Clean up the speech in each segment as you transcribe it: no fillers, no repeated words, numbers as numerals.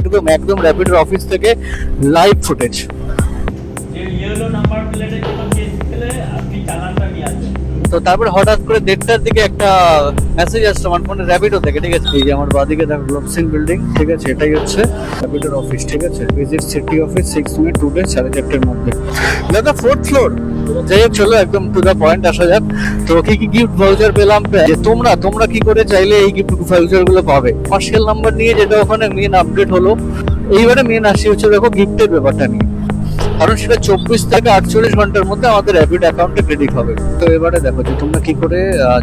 একদম একদম র্যাপিডোর অফিস থেকে লাইভ ফুটেজ। তো তারপরে হঠাৎ করে 1:30টার দিকে একটা মেসেজ আসছে আমার ফোনে র্যাপিডো থেকে, ঠিক আছে। এই যে আমার বাদিকে দেখো গ্লোবসিন বিল্ডিং, ঠিক আছে, এটাই হচ্ছে র্যাপিডোর অফিস, ঠিক আছে। Visit city office 6 May today 4:30টার মধ্যে। দাদা 4th ফ্লোর। যাই হোক, চলো একদম টু দা পয়েন্ট আসা যাক। তো কি কি গিফট ভাউচার পেলাম, যে তোমরা কি করে চাইলে এই গিফট ভাউচার গুলো পাবে। পার্সিয়াল নাম্বার নিয়ে যেটা ওখানে মেন আপডেট হলো। এইবারে মেন আসি হচ্ছে দেখো গিফটের ব্যাপারটা নিয়ে, কারণ সেটা 24 থেকে 48 ঘন্টার মধ্যে আমাদের র্যাপিড অ্যাকাউন্টে ক্রেডিট হবে। তো এবারে দেখো যে তোমরা কি করে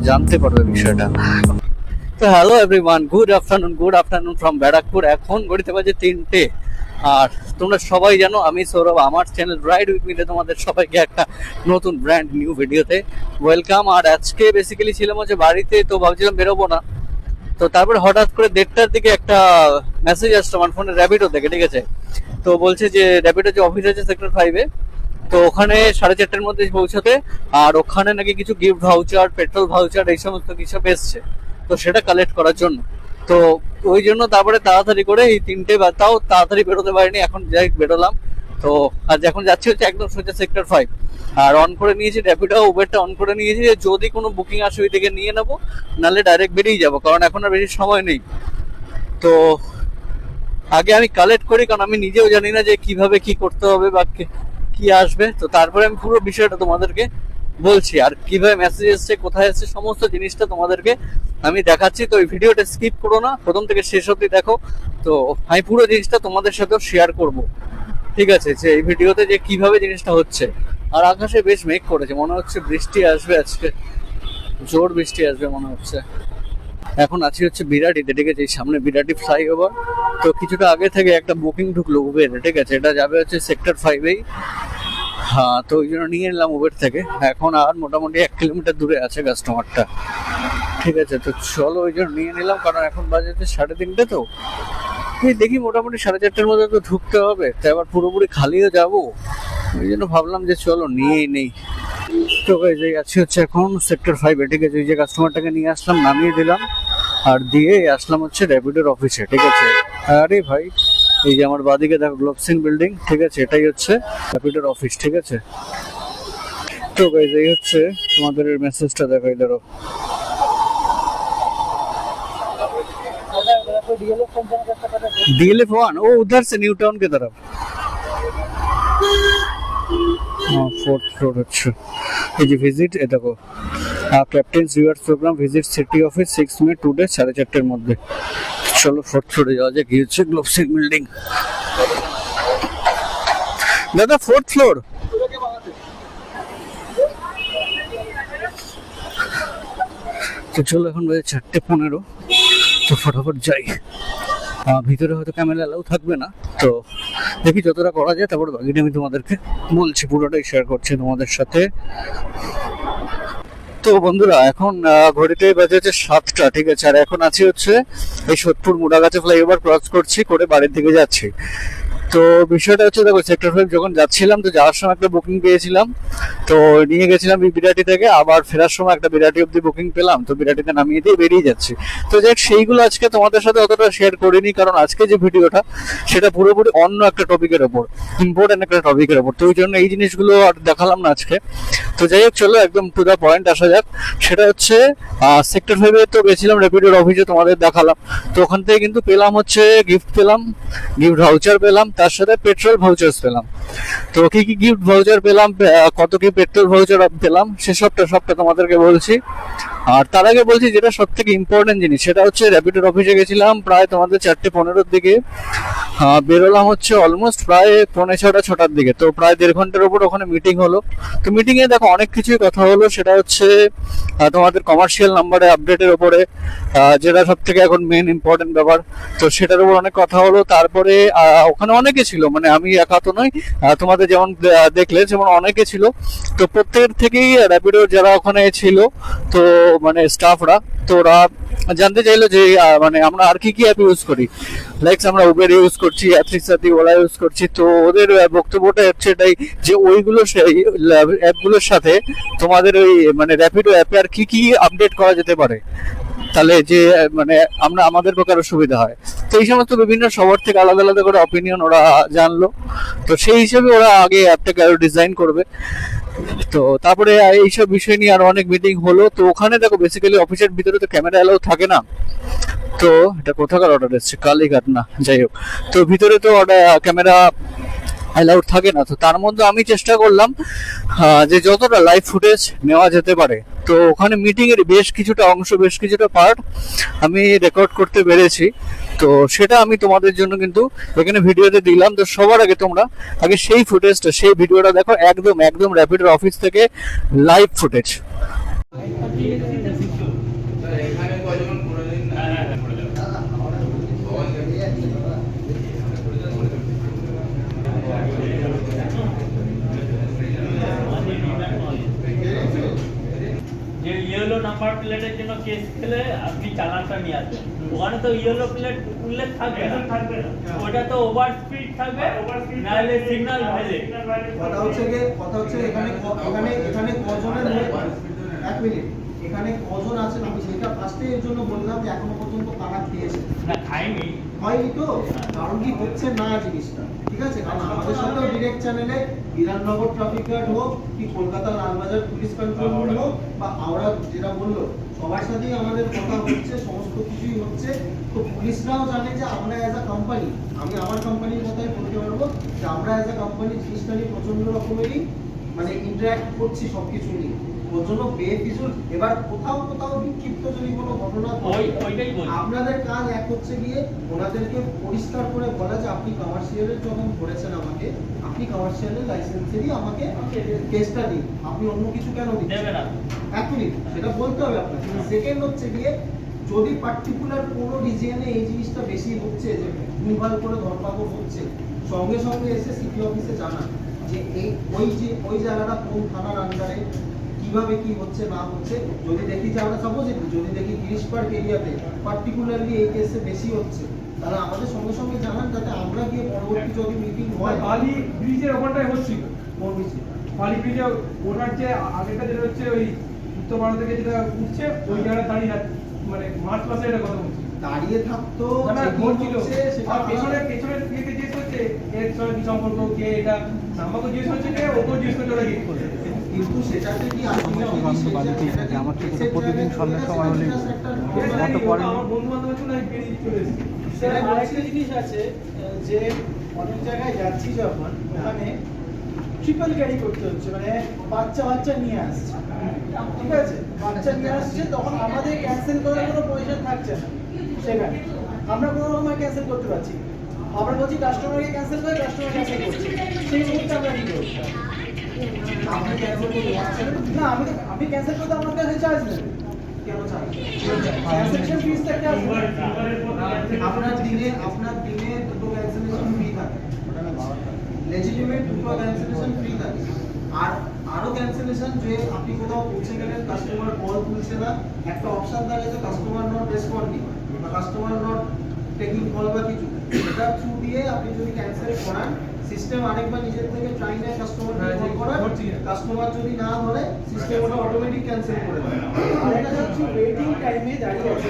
জানতে পারবে বিষয়টা। তো hello everyone, good afternoon from Barrackpore. এখন ঘড়িতে বাজে 3টে। আর তোমরা সবাই জানো আমি সৌরভ, আমার চ্যানেল রাইড উইথ মিতে তোমাদের সবাইকে একটা নতুন ব্র্যান্ড নিউ ভিডিওতে ওয়েলকাম। আর আজকে বেসিক্যালি ছিলাম হচ্ছে বাড়িতে, তো ভাবছিলাম বেরোবো না। তো তারপরে হঠাৎ করে 1:30টার দিকে একটা মেসেজ আসছে আমার ফোনে র্যাপিডো থেকে, ঠিক আছে। তো বলছে যে র্যাপিডো যে অফিস আছে সেক্টর 5-এ, তো ওখানে 4:30টার মধ্যে পৌঁছাতে। আর ওখানে নাকি কিছু গিফট ভাউচার, পেট্রোল ভাউচার, এই সমস্ত কিছু এসছে, তো সেটা কালেক্ট করার জন্য। তো ওই জন্য তারপরে তাড়াতাড়ি করে এই 3টে, তাও তাড়াতাড়ি বেরোতে পারিনি, এখন যাই বেরোলাম। তো আজ এখন যাচ্ছি হচ্ছে একদম সোজা সেক্টর 5। আর অন করে নিয়েছি র্যাপিডো, উবেরটা অন করে নিয়েছি, যে যদি কোনো বুকিং আসে ওই থেকে নিয়ে নেবো, নাহলে ডাইরেক্ট বেরিয়ে যাবো, কারণ এখন আর বেশি সময় নেই। তো আগে আমি কালেক্ট করি, কারণ আমি নিজেও জানি না যে কিভাবে কি করতে হবে বা কি আসবে। তো তারপরে আমি পুরো বিষয়টা তোমাদেরকে বলছি, আর কিভাবে মেসেজ এসছে, কোথায় এসছে, সমস্ত জিনিসটা তোমাদেরকে আমি দেখাচ্ছি। তো এই ভিডিওটা স্কিপ করো না, প্রথম থেকে শেষ অবধি দেখো। তো আমি পুরো জিনিসটা তোমাদের সাথেও শেয়ার করব, ঠিক আছে, যে এই ভিডিওতে যে কিভাবে জিনিসটা হচ্ছে। আর আকাশে বেশ মেঘ করেছে, মনে হচ্ছে বৃষ্টি আসবে আজকে, জোর বৃষ্টি আসবে মনে হচ্ছে। এখন আছি হচ্ছে বিরাটিতে, ঠিক আছে, এই সামনে বিরাটি ফ্লাইওভার। তো কিছুটা আগে থেকে একটা বুকিং ঢুকলো উবের, ঠিক আছে, এটা যাবে হচ্ছে সেক্টর 5-এই। হ্যাঁ, তো ওই জন্য নিয়ে নিলাম উবের থেকে। এখন আর মোটামুটি 1 কিলোমিটার দূরে আছে কাস্টমারটা, ঠিক আছে। তো চলো ওই জন্য নিয়ে নিলাম, কারণ এখন বাজে 3:30। তো দেখি মোটামুটি 4:30টার মধ্যে তো ঢুকতে হবে, তো আবার পুরোপুরি খালিও যাবো, ওই জন্য ভাবলাম যে চলো নিয়েই নেই। তো গাইস আছি হচ্ছে এখন সেক্টর 5-এ, ঠিক আছে। ওই যে কাস্টমারটাকে নিয়ে আসলাম, নামিয়ে দিলাম, আর দিয়ে আসলাম হচ্ছে র্যাপিডোর অফিসে, ঠিক আছে। আরে ভাই, এই যে আমার বাদিকে দেখো গ্লোবসিন বিল্ডিং, ঠিক আছে, এটাই হচ্ছে র্যাপিডোর অফিস, ঠিক আছে। তো গাইস এই হচ্ছে তোমাদের মেসেজটা দেখো, এই ধরো DLF 1, वो उधर से न्यू टाउन की तरफ। हाँ, 4th फ्लोर। अच्छा, ये जो विजिट है देखो, captain reward programme visit city office 6 May today 4:30টার মধ্যে। চলো 4th ফ্লোরে যাওয়া যাক। কি হচ্ছে গ্লোবসিন বিল্ডিং। দাদা 4th ফ্লোর। তো চলো এখন বাজে 4:15, তো ফটাফট যাই। ভিতরে হয়তো ক্যামেরা অ্যালাউ থাকবে না, তো দেখি যতটা করা যায়, তারপর বাকিটা আমি তোমাদেরকে বলছি, পুরোটাই শেয়ার করছি তোমাদের সাথে। তো বন্ধুরা এখন ঘড়িতে বাজে হচ্ছে 7টা, ঠিক আছে। আর এখন আছি হচ্ছে এই সোদপুর মুড়াগাছা ফ্লাইওভার ক্রস করছি, করে বাড়ির দিকে যাচ্ছি। তো বিষয়টা হচ্ছে দেখো, সেক্টর 5 যখন যাচ্ছিলাম, তো যাওয়ার সময় একটা বুকিং পেয়েছিলাম, তো নিয়ে গেছিলাম বিরাটি থেকে। আবার ফেরার সময় একটা বিরাটি অব্দি বুকিং পেলাম, তো বিরাটিতে নামিয়ে দিয়ে বেরিয়ে যাচ্ছি। তো যাক, সেইগুলো আজকে তোমাদের সাথে অতটা শেয়ার করিনি, কারণ আজকে যে ভিডিওটা সেটা পুরোপুরি অন্য একটা টপিকের ওপর, ইম্পর্টেন্ট একটা টপিকের ওপর, তো ওই জন্য এই জিনিসগুলো আর দেখালাম না আজকে। তো যাই হোক, চলো একদম টু দা পয়েন্ট আসা যাক। সেটা হচ্ছে সেক্টর 5-এ তো গেছিলাম র্যাপিডোর অফিসে, তোমাদের দেখালাম। তো ওখান থেকে কিন্তু পেলাম হচ্ছে গিফট পেলাম, গিফট ভাউচার পেলাম, তার সাথে পেট্রোল ভাউচার্স পেলাম। তো কি কি গিফট ভাউচার পেলাম, কত কি পেট্রোল ভাউচার পেলাম, সবটা তোমাদেরকে বলছি। আর তার আগে বলছি যেটা সব থেকে ইম্পর্টেন্ট জিনিস, সেটা হচ্ছে র্যাপিডোর অফিসে গেছিলাম প্রায় তোমাদের 4:15-র দিকে। বেরোলাম হচ্ছে অলমোস্ট প্রায় 6:45-6টার দিকে। তো প্রায় 1.5 ঘন্টার উপর ওখানে মিটিং হলো। তো মিটিং এ দেখো অনেক কিছুই কথা হলো, সেটা হচ্ছে তোমাদের কমার্শিয়াল নাম্বারে আপডেটের উপরে, যেটা সব থেকে এখন মেন ইম্পর্টেন্ট ব্যাপার। তো সেটার উপর অনেক কথা হলো। তারপরে ওখানে অনেকে ছিল, মানে আমি একা তো নয়, তোমাদের যেমন দেখলে যেমন অনেকে ছিল। তো প্রত্যেকের থেকেই র্যাপিডোর যারা ওখানে ছিল, তো মানে স্টাফরা, তো ওরা জানতে চাইলো যে মানে আমরা আর কি কি অ্যাপ ইউজ করি। লাইক আমরা উবের ইউজ করছি, অ্যাপসিসাতি, ওলা ইউজ করছি। তো ওদের বক্তব্যটা হচ্ছে এটাই, যে ওইগুলো অ্যাপগুলোর সাথে তোমাদের ওই মানে র্যাপিডো অ্যাপে আর কি কি আপডেট করা যেতে পারে। তাহলে যে মানে আমরা আমাদের পক্ষে আরো সুবিধা হয়। তো এই সমস্ত বিভিন্ন সবার থেকে আলাদা আলাদা করে অপিনিয়ন ওরা জানলো, তো সেই হিসেবে ওরা আগে অ্যাপটাকে আরো ডিজাইন করবে। তো তারপরে এইসব বিষয় নিয়ে আরো অনেক মিটিং হলো। তো ওখানে দেখো বেসিক্যালি অফিসের ভিতরে তো ক্যামেরা অ্যালাউ থাকে না। তো এটা কোথাকার অর্ডার এসছে, কালীঘাট না, যাই হোক। তো ভিতরে তো ক্যামেরা অ্যালাউড থাকে না। তো তার মধ্যে আমি চেষ্টা করলাম যে যতটা লাইভ ফুটেজ নেওয়া যেতে পারে। তো ওখানে মিটিং এর বেশ কিছুটা অংশ, বেশ কিছুটা পার্ট আমি রেকর্ড করতে পেরেছি। তো সেটা আমি তোমাদের জন্য কিন্তু এখানে ভিডিওতে দিলাম। তো সবার আগে তোমরা আগে সেই ফুটেজটা, সেই ভিডিওটা দেখো, একদম একদম র্যাপিডোর অফিস থেকে লাইভ ফুটেজ। যে ইয়েলো নাম্বার প্লেটের জন্য কেস খেলে আপনি চালানটা নিয়ে আসবেন, ওখানে তো ইয়েলো প্লেট উল্লেখ থাকবে না, ওটা তো ওভার স্পিড থাকবে, নাহলে সিগন্যাল ভ্যালিড। কথা হচ্ছে এখানে কজনের এক মিনিট, এখানে কজন আছেন আমি সেটা ফার্স্টে এর জন্য বললাম যে এখনো পর্যন্ত তারা খেয়েছে না, খাইনি, হয়নি। তো কারণ কি হচ্ছে না জিনিসটা, ঠিক আছে? কারণ আমাদের সাথেও ডিরেক্ট চ্যানেলে বিধাননগর ট্রাফিক গার্ড হোক কি Kolkata Lalbazar police control room হোক বা হাওড়া যেটা বললো, সবার সাথেই আমাদের কথা হচ্ছে, সমস্ত কিছুই হচ্ছে। তো পুলিশরাও জানে যে আমরা অ্যাজ আ কোম্পানি, আমি আমার কোম্পানির কথাই বলতে পারবো যে আমরা অ্যাজ আ কোম্পানি জিনিসটা নিয়ে প্রচন্ড রকমেরই মানে ইন্টারঅ্যাক্ট করছি সবকিছু নিয়ে। ওর জন্য বেফিজুল এবার কোথাও বিক্ষিপ্ত যদি কোনো ঘটনা আপনাদের কাজ এক হচ্ছে গিয়ে ওনাদেরকে পরিষ্কার করে বলা যে আপনি কমার্শিয়ালের যখন করেছেন আমাকে, আপনি কমার্শিয়ালের লাইসেন্সেরই আমাকে কেসটা দিন, আপনি অন্য কিছু কেন দিচ্ছেন? এক মিনিট, সেটা বলতে হবে আপনাকে। সেকেন্ড হচ্ছে গিয়ে যদি পার্টিকুলার কোনো রিজিয়নে এই জিনিসটা বেশি হচ্ছে, যে ভুলভাল করে ধরপাকড় হচ্ছে, সঙ্গে সঙ্গে এসে সিটি অফিসে জানান যে ওই জায়গাটা কোন থানার আন্ডারে, কিভাবে কি হচ্ছে না হচ্ছে। যদি দেখি যে আমরা সাপোজ যদি দেখি গিরিশ পার্ক এরিয়াতে পার্টিকুলারলি এই কেসে বেশি হচ্ছে, তাহলে আমাদের সঙ্গে সঙ্গে জানান, যাতে আমরা গিয়ে পরবর্তী যদি মিটিং হয়। বালি ব্রিজের ওখানটায় হচ্ছিল, কোন মিটিং? বালি ব্রিজে ওনার যে আগেটা যেটা হচ্ছে ওই উত্তর ভারত থেকে যেটা উঠছে ওই জায়গায় দাঁড়িয়ে মানে মার্চ মাসে এটা কথা বলছি, দাঁড়িয়ে থাকতো বলছিল সেটা পেছনের দিকে জিজ্ঞেস করছে এর সঙ্গে কি সম্পর্ক, কে এটা আমাকে জিজ্ঞেস হচ্ছে, কে ওকে জিজ্ঞেস করছে, ওরা জিজ্ঞেস করছে। কিন্তু সেটাতে কি আমার থেকে তো প্রতিদিন সন্ধ্যার সময় হলে আমার বন্ধু বান্ধবের জন্য বেরিয়ে চলে এসেছি। আরেকটা জিনিস আছে যে অনেক জায়গায় যাচ্ছি যখন, ওখানে ট্রিপল ক্যারি করতে হচ্ছে, মানে বাচ্চা নিয়ে আসছে, ঠিক আছে? বাচ্চা নিয়ে আসছে, তখন আমাদের ক্যান্সেল করার কোনো পয়সা থাকছে না সেখানে, আমরা কোনো রকম ক্যান্সেল করতে পারছি। আমরা বলছি কাস্টমারকে ক্যান্সেল করে, কাস্টমার ক্যান্সেল করছি, সেই মুহূর্তে আমরা কি করছি? না, আপনি ক্যান্সেল করতে আমার কাছে চার্জ নেবেন কেন? চার্জ ক্যান্সেলেশন ফিস একটা আপনার দিনে দুটো ক্যান্সেলেশন ফি থাকে, লেজিটিমেট দুটো ক্যান্সেলেশন ফি থাকে। আর আরো ক্যান্সেলেশন যে আপনি কোথাও পৌঁছে গেলেন, কাস্টমার কল তুলছে না, একটা অপশন থাকে যে কাস্টমার নট রেসপন্ডিং বা কাস্টমার নট টেকিং কল বা কিছু, এটা থ্রু দিয়ে আপনি যদি ক্যান্সেল করান, সিস্টেম আরেকবার নিজের থেকে ট্রাই নেয় কাস্টমারকে কল করার, কাস্টমার যদি না ধরে সিস্টেম ওটা অটোমেটিক ক্যান্সেল করে দেয়। আর এটা হচ্ছে ওয়েটিং টাইমে দাঁড়িয়ে আছে,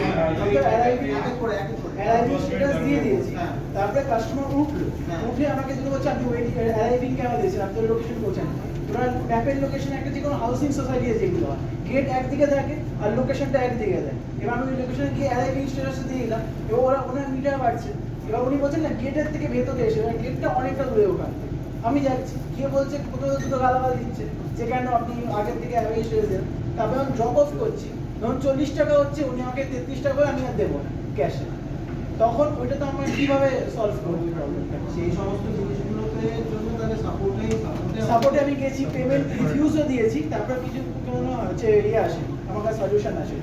অ্যারাইভিং স্ট্যাটাস দিয়ে দিয়েছি, তারপরে কাস্টমার উঠলো, উঠে আমাকে যেটা বলছে আপনি ওয়েটিং অ্যারাইভিং কেন দিয়েছেন, আপনি লোকেশন পৌঁছান। ওরা ম্যাপের লোকেশন একটা যে কোনো হাউসিং সোসাইটি যেগুলো হয়, গেট একদিকে থাকে আর লোকেশনটা একদিকে দেয়। এবার আমি ওই লোকেশনে গিয়ে অ্যারাইভিং স্ট্যাটাসটা দিয়ে দিলাম, এবার ওনার মিটার বাড়ছে। এবার উনি বলছেন না গেটের থেকে ভেতরে এসে, এবার গেটটা অনেকটা দূরে ওখান থেকে আমি যাচ্ছি, গিয়ে বলছে কোথাও দুটো গালাগাল দিচ্ছে যে কেন আপনি আগের থেকে অ্যারাইভিং স্ট্যাটাস দেন। তারপরে আমি ড্রপ অফ করছি, ধরুন 40 টাকা হচ্ছে, উনি আমাকে 33 টাকা করে আমি আর দেবো না ক্যাশে। তখন ওইটা তো আমরা কিভাবে সলভ করবো প্রবলেমটা? সেই সমস্ত জিনিসগুলোতে জন্য তাহলে সাপোর্টে আমি গেছি, পেমেন্ট রিফিউজও দিয়েছি, তারপর কিছু কোনো হচ্ছে আসে, আমার কাছে সলিউশন আসে।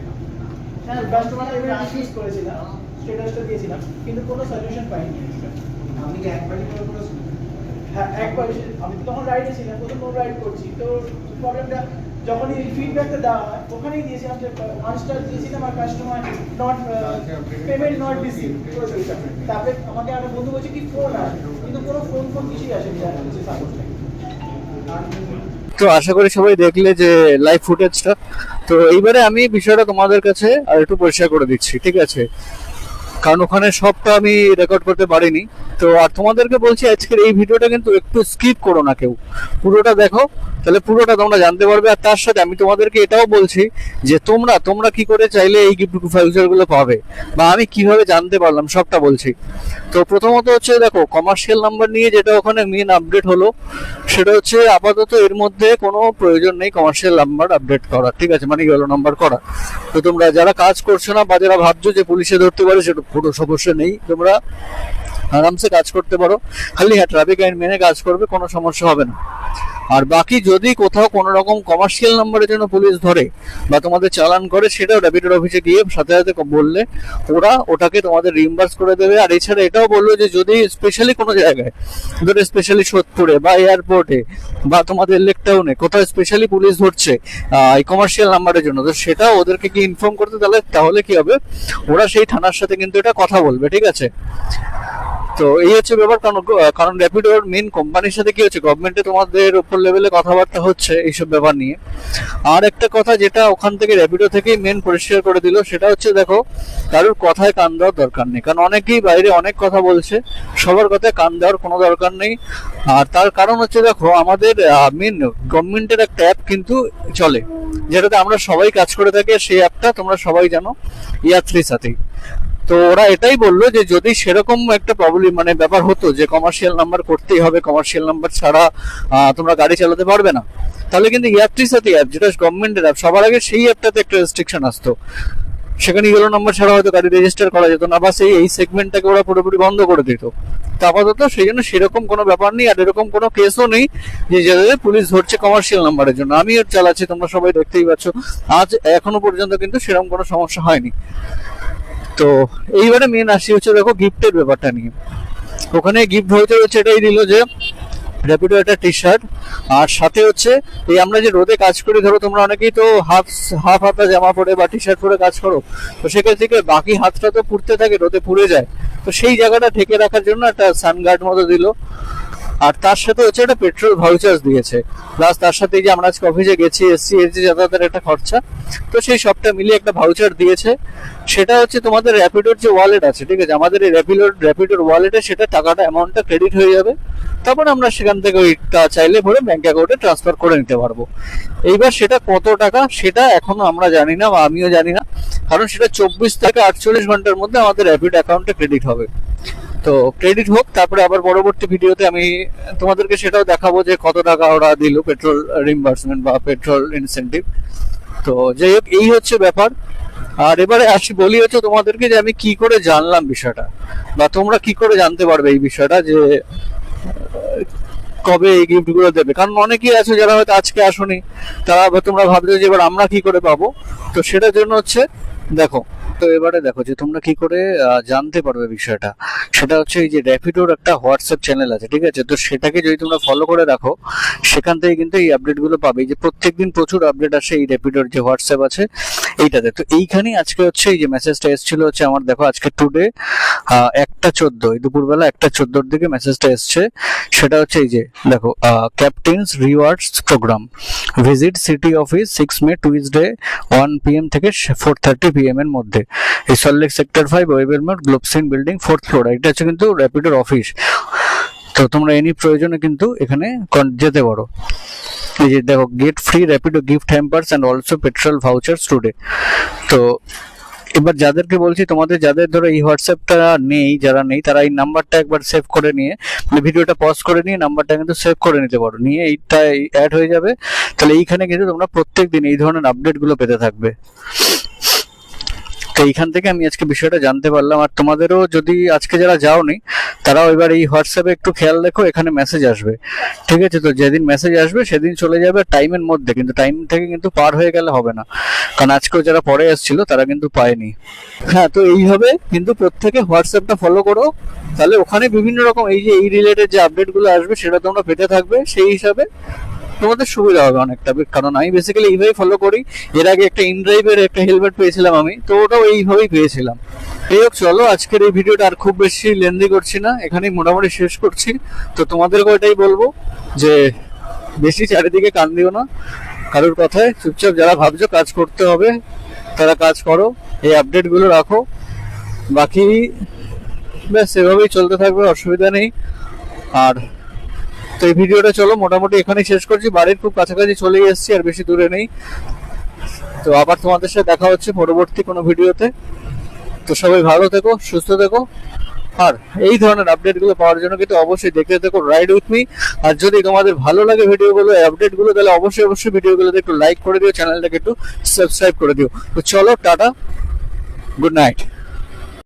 হ্যাঁ, কাস্টমার পেমেন্ট রিফিউজ করেছিলাম, স্ট্যাটাসটা দিয়েছিলাম, কিন্তু কোনো সলিউশন পাইনি। আপনি কি একবারই করে করেছেন? হ্যাঁ, একবার আমি তো তখন রাইডে ছিলাম, প্রথম রাইড করছি, তো প্রবলেমটা যখনই ফিডব্যাকটা দেওয়া হয় ওখানেই দিয়েছিলাম যে 1 স্টার দিয়েছিলাম আর customer not payment not receive করে দিয়েছিলাম। তারপরে আমাকে একটা বন্ধু বলছে কি ফোন আসে, কিন্তু কোনো ফোন কিছুই আসেনি সাপোর্ট। তো আশা করি সবাই দেখলে যে লাইভ ফুটেজটা। তো এইবারে আমি বিষয়টা তোমাদের কাছে আর একটু পরিষ্কার করে দিচ্ছি, ঠিক আছে, কারণ ওখানে সবটা আমি রেকর্ড করতে পারিনি। তো আর তোমাদেরকে বলছি আজকের এই ভিডিওটা কিন্তু একটু স্কিপ করো না কেউ, পুরোটা দেখো, তাহলে পুরোটা তোমরা জানতে পারবে। আর তার সাথে আমি তোমাদেরকে এটাও বলছি যে তোমরা কি করে চাইলে এই গিফট ভাউচার গুলো পাবে, বা আমি কিভাবে জানতে পারলাম সবটা বলছি। তো প্রথমত হচ্ছে দেখো, কমার্শিয়াল নাম্বার নিয়ে যেটা ওখানে মেন আপডেট হলো, সেটা হচ্ছে আপাতত এর মধ্যে কোনো প্রয়োজন নেই কমার্শিয়াল নাম্বার আপডেট করা, ঠিক আছে, মানে ইয়েলো নাম্বার করা। তো তোমরা যারা কাজ করছো না বা যারা ভাবছো যে পুলিশে ধরতে পারে, সেটা পুরো সমস্যা নেই, তোমরা আরামসে কাজ করতে পারো। খালি হ্যাঁ, ট্রাফিক আইন মেনে কাজ করবে, কোনো সমস্যা হবে না। আর বাকি যদি কোথাও কোনো রকম কমার্শিয়াল নাম্বারের জন্য পুলিশ ধরে বা তোমাদের চালান করে, সেটাও র্যাপিডোর অফিসে গিয়ে সাথে সাথে বললে ওরা ওটাকে তোমাদের রিইম্বার্স করে দেবে। আর এছাড়া এটাও বললো যে যদি স্পেশালি কোনো জায়গায়, ধরো স্পেশালি সোদপুরে বা এয়ারপোর্টে বা তোমাদের লেক টাউনে কোথাও স্পেশালি পুলিশ ধরছে এই কমার্শিয়াল নাম্বারের জন্য, তো সেটাও ওদেরকে কি ইনফর্ম করতে, তাহলে কি হবে, ওরা সেই থানার সাথে কিন্তু এটা কথা বলবে, ঠিক আছে। তো এই হচ্ছে ব্যাপার, কারণ র্যাপিডোর মেন কোম্পানির সাথে কি হচ্ছে, গভর্নমেন্টে তোমাদের উপর লেভেলে কথাবার্তা হচ্ছে এইসব ব্যাপার নিয়ে। আর একটা কথা যেটা ওখান থেকে র্যাপিডো থেকেই মেন পরিষ্কার করে দিল, সেটা হচ্ছে দেখো, কারোর কথায় কান দেওয়ার দরকার নেই, কারণ অনেকেই বাইরে অনেক কথা বলছে, সবার কথায় কান দেওয়ার কোনো দরকার নেই। আর তার কারণ হচ্ছে দেখো, আমাদের মেন গভর্নমেন্টের একটা অ্যাপ কিন্তু চলে, যেটাতে আমরা সবাই কাজ করে থাকি, সেই অ্যাপটা তোমরা সবাই জানো, ইয়াত্রী সাথী। তো ওরা এটাই বললো যে যদি সেরকম একটা প্রবলেম মানে ব্যাপার হতো যে কমার্শিয়াল নাম্বার করতেই হবে, কমার্শিয়াল নাম্বার ছাড়া তোমরা গাড়ি চালাতে পারবে না, তাহলে কিন্তু ইয়াত্রী সাথী অ্যাপ, যেটা গভর্নমেন্টের অ্যাপ, সবার আগে সেই অ্যাপটাতে একটা রেস্ট্রিকশন আসতো, সেখানে ইয়েলো নাম্বার ছাড়া হয়তো গাড়ি রেজিস্টার করা যেত না, বা এই সেগমেন্টটাকে ওরা পুরোপুরি বন্ধ করে দিত। তো আপাতত সেই জন্য সেরকম কোনো ব্যাপার নেই, আর এরকম কোনো কেসও নেই যে যাদের পুলিশ ধরছে কমার্শিয়াল নাম্বারের জন্য। আমিও চালাচ্ছি, তোমরা সবাই দেখতেই পাচ্ছ, আজ এখনো পর্যন্ত কিন্তু সেরকম কোনো সমস্যা হয়নি। তো এইবারে মেন আসি হচ্ছে দেখো গিফটের ব্যাপারটা নিয়ে। ওখানে গিফট ভাউচার হচ্ছে এটাই দিল যে র্যাপিডো একটা টি শার্ট, আর সাথে হচ্ছে এই আমরা যে রোদে কাজ করি, ধরো তোমরা অনেকেই তো হাফ হাতা জামা পরে বা টি শার্ট পরে কাজ করো, তো সেখান থেকে বাকি হাতটা তো পুড়তে থাকে, রোদে পুড়ে যায়, তো সেই জায়গাটা ঢেকে রাখার জন্য একটা সানগার্ড মতো দিল। আর তার সাথে হচ্ছে একটা পেট্রোল ভাউচার দিয়েছে, প্লাস তার সাথে যে আমরা আজকে অফিসে গেছি এসছি, এর যে যাতায়াতের একটা খরচা, তো সেই সবটা মিলিয়ে একটা ভাউচার দিয়েছে। সেটা হচ্ছে তোমাদের র্যাপিডোর যে ওয়ালেট আছে, ঠিক আছে, আমাদের এই র্যাপিডোর ওয়ালেটে সেটা টাকাটা অ্যামাউন্টটা ক্রেডিট হয়ে যাবে, তারপর আমরা সেখান থেকে ওইটা চাইলে ভরে ব্যাংক অ্যাকাউন্টে ট্রান্সফার করে নিতে পারবো। এইবার সেটা কত টাকা সেটা এখনো আমরা জানি না, বা আমিও জানি না, কারণ সেটা 24 থেকে 48 ঘন্টার মধ্যে আমাদের র্যাপিড অ্যাকাউন্টে ক্রেডিট হবে। তো ক্রেডিট হোক, তারপরে আবার পরবর্তী ভিডিওতে আমি তোমাদেরকে সেটাও দেখাবো যে কত টাকা ওরা দিল পেট্রোল রিইম্বার্সমেন্ট বা পেট্রোল ইনসেন্টিভ। তো যাই হোক, এই হচ্ছে ব্যাপার। আর এবারে বলি হচ্ছে তোমাদেরকে যে আমি কি করে জানলাম বিষয়টা, বা তোমরা কি করে জানতে পারবে এই বিষয়টা যে কবে এই গিফট গুলো দেবে। কারণ অনেকেই আছে যারা হয়তো আজকে আসুনি, তারা তোমরা ভাবছো যে এবার আমরা কি করে পাবো। তো সেটার জন্য হচ্ছে দেখো, তো এবারে দেখো যে তোমরা কি করে জানতে পারবে বিষয়টা, সেটা হচ্ছে এই যে র্যাপিডোর একটা হোয়াটসঅ্যাপ চ্যানেল আছে, ঠিক আছে, তো সেটাকে যদি তোমরা ফলো করে রাখো, সেখান থেকে কিন্তু এই আপডেট গুলো পাবে। এই যে প্রত্যেকদিন প্রচুর আপডেট আসে এই র্যাপিডোর যে হোয়াটসঅ্যাপ আছে এইটাতে। তো এইখানেই আজকে হচ্ছে এই যে মেসেজটা এসেছিল হচ্ছে আমার, দেখো আজকে টুডে 1:14 দুপুরবেলা 1:14 দিকে মেসেজটা এসছে। সেটা হচ্ছে এই যে দেখো, captain's rewards programme, visit city office 6 May Tuesday 1 PM থেকে 4:30 PM এর মধ্যে, এই সল্টলেক সেক্টর 5 ওয়েবেল মোড় গ্লোবসিন বিল্ডিং 4th ফ্লোর। এটা হচ্ছে কিন্তু র্যাপিডোর অফিস। তো তোমরা এনি প্রয়োজনে কিন্তু এখানে যেতে পারো। এই যে দেখো, gate free Rapido gift hampers and also petrol vouchers today. তো এবার যাদেরকে বলছি, তোমাদের যাদের ধরো এই হোয়াটসঅ্যাপটা নেই, যারা নেই তারা এই নাম্বারটা একবার সেভ করে নিয়ে, মানে ভিডিওটা পজ করে নিয়ে নাম্বারটা কিন্তু সেভ করে নিতে পারো, নিয়ে এইটা অ্যাড হয়ে যাবে। তাহলে এইখানে কিন্তু তোমরা প্রত্যেকদিন এই ধরনের আপডেটগুলো পেতে থাকবে। তো এইখান থেকে আমি আজকে বিষয়টা জানতে পারলাম। আর তোমাদেরও যদি আজকে যারা যাওনি, তারাও এবার এই হোয়াটসঅ্যাপে একটু খেয়াল রেখো, এখানে মেসেজ আসবে, ঠিক আছে। তো যেদিন মেসেজ আসবে সেদিন চলে যাবে টাইমের মধ্যে, কিন্তু টাইম থেকে কিন্তু পার হয়ে গেলে হবে না, কারণ আজকেও যারা পরে এসেছিল তারা কিন্তু পায়নি। হ্যাঁ, তো এইভাবে কিন্তু প্রত্যেকে হোয়াটসঅ্যাপটা ফলো করো, তাহলে ওখানে বিভিন্ন রকম এই যে এই রিলেটেড যে আপডেটগুলো আসবে সেটা তোমরা পেতে থাকবে, সেই হিসাবে তোমাদের সুবিধা হবে অনেকটা। কারণ আমি বেসিক্যালি এইভাবেই ফলো করি। এর আগে একটা ইনড্রাইভের একটা হেলমেট পেয়েছিলাম আমি, তো ওটাও এইভাবেই পেয়েছিলাম। এই হোক, চলো আজকের এই ভিডিওটা আর খুব বেশি লেন্দি করছি না, এখানেই মোটামুটি শেষ করছি। তো তোমাদেরকে এটাই বলবো যে বেশি চারিদিকে কান দিও না কারোর কথায়, চুপচাপ যারা ভাবছো কাজ করতে হবে তারা কাজ করো, এই আপডেটগুলো রাখো, বাকি ব্যাস এভাবেই চলতে থাকবে, অসুবিধা নেই। আর তো এই ভিডিওটা চলো মোটামুটি এখানেই শেষ করছি, বাড়ির খুব কাছাকাছি চলে এসেছি, আর বেশি দূরে নেই। তো আবার তোমাদের সাথে দেখা হচ্ছে পরবর্তী কোনো ভিডিওতে। তো সবাই ভালো থেকো, সুস্থ থেকো, আর এই ধরনের আপডেটগুলো পাওয়ার জন্য কিন্তু অবশ্যই দেখতে থেকো রাইড উইথ মি। আর যদি তোমাদের ভালো লাগে ভিডিওগুলো, আপডেটগুলো, তাহলে অবশ্যই ভিডিওগুলোতে একটু লাইক করে দিও, চ্যানেলটাকে একটু সাবস্ক্রাইব করে দিও। তো চলো, টাটা, গুড নাইট।